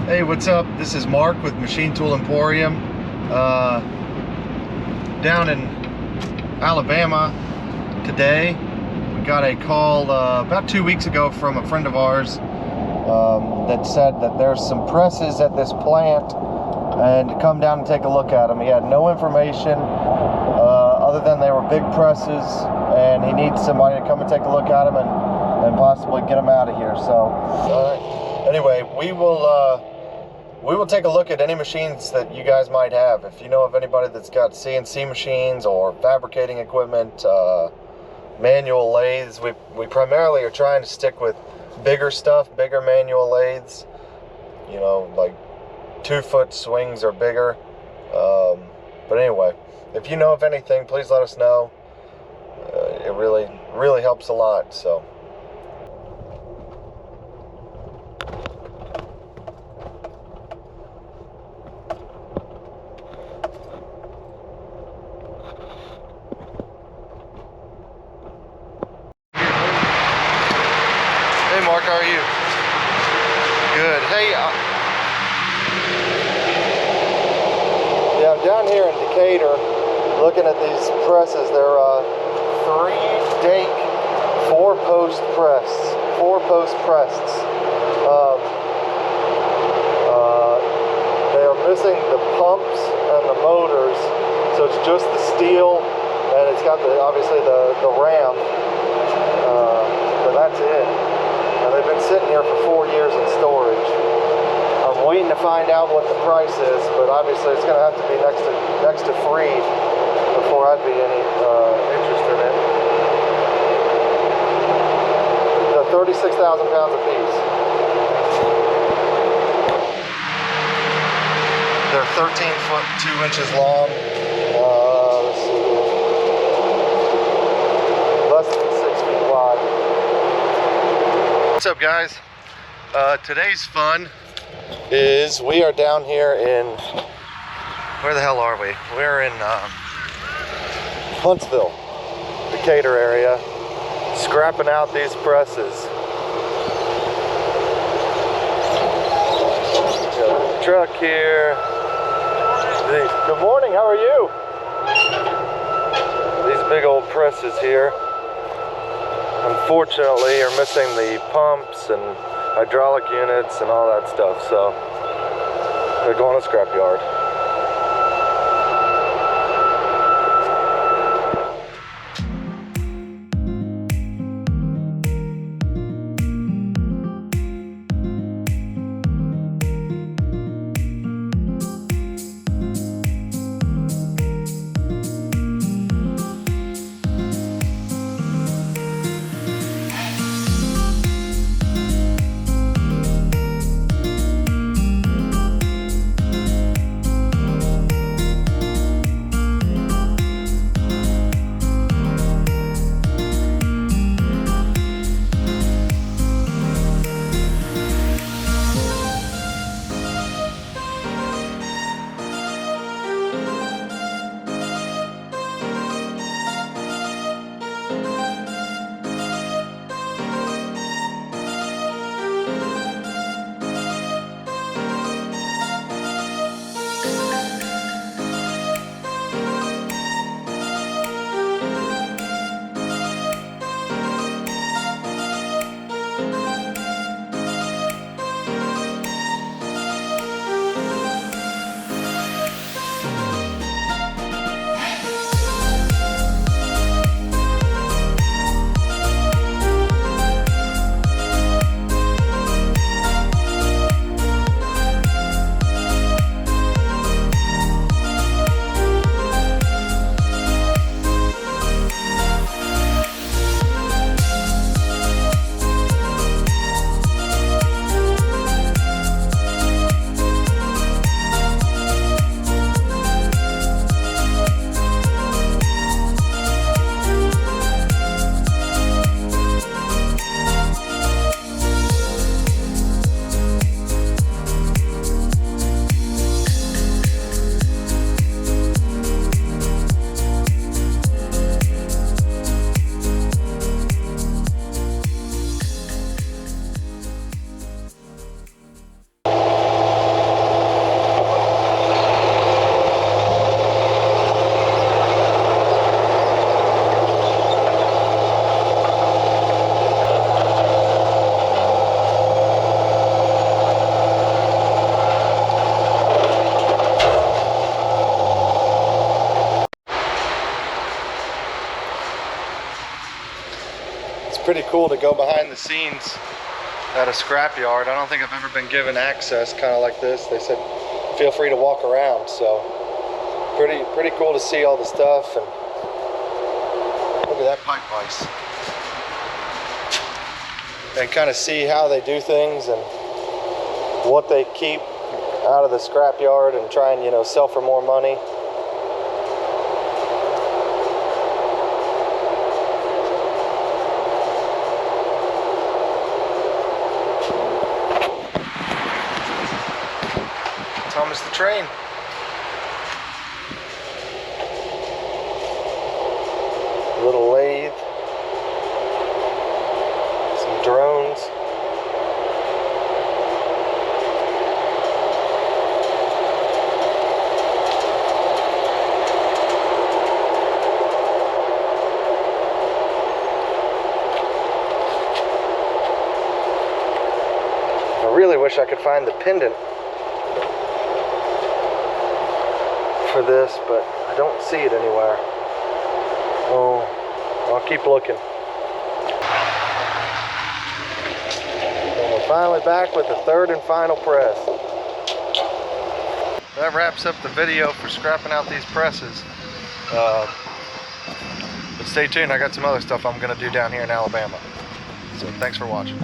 Hey, what's up? This is Mark with Machine Tool Emporium down in Alabama today. We got a call about 2 weeks ago from a friend of ours that said that there's some presses at this plant and to come down and take a look at them. He had no information other than they were big presses, and he needs somebody to come and take a look at them and possibly get them out of here. So anyway, we will take a look at any machines that you guys might have. If you know of anybody that's got CNC machines or fabricating equipment, manual lathes, we primarily are trying to stick with bigger stuff, bigger manual lathes, you know, like 2-foot swings or bigger. But anyway, if you know of anything, please let us know. It really helps a lot. So hey Mark, how are you? Good. Hey, yeah, I'm down here in Decatur looking at these presses. They're 3 Dake 4-post presses. They are missing the pumps and the motors, so it's just the steel, and it's got obviously the ram, but that's it. And they've been sitting here for 4 years in storage. I'm waiting to find out what the price is, but obviously it's going to have to be next to free before I'd be any interested in it. They're 36,000 pounds a piece. They're 13 foot 2 inches long. Let's see, less than 6 feet wide. What's up, guys? Today's fun is we are down here in, where the hell are we? We're in Huntsville, Decatur area, scrapping out these presses. Got a truck here. Good morning, how are you? These big old presses here, unfortunately, are missing the pumps and hydraulic units and all that stuff, so they're going to scrapyard. pretty cool to go behind the scenes at a scrapyard. I don't think I've ever been given access kind of like this. They said feel free to walk around, so pretty cool to see all the stuff. And look at that pipe vise, and kind of see how they do things and what they keep out of the scrapyard and try and, you know, sell for more money. Thomas the Train. Little lathe. Some drones. I really wish I could find the pendant for this, but I don't see it anywhere. Oh, I'll keep looking. And we're finally back with the third and final press. That wraps up the video for scrapping out these presses. But stay tuned, I got some other stuff I'm gonna do down here in Alabama. So thanks for watching.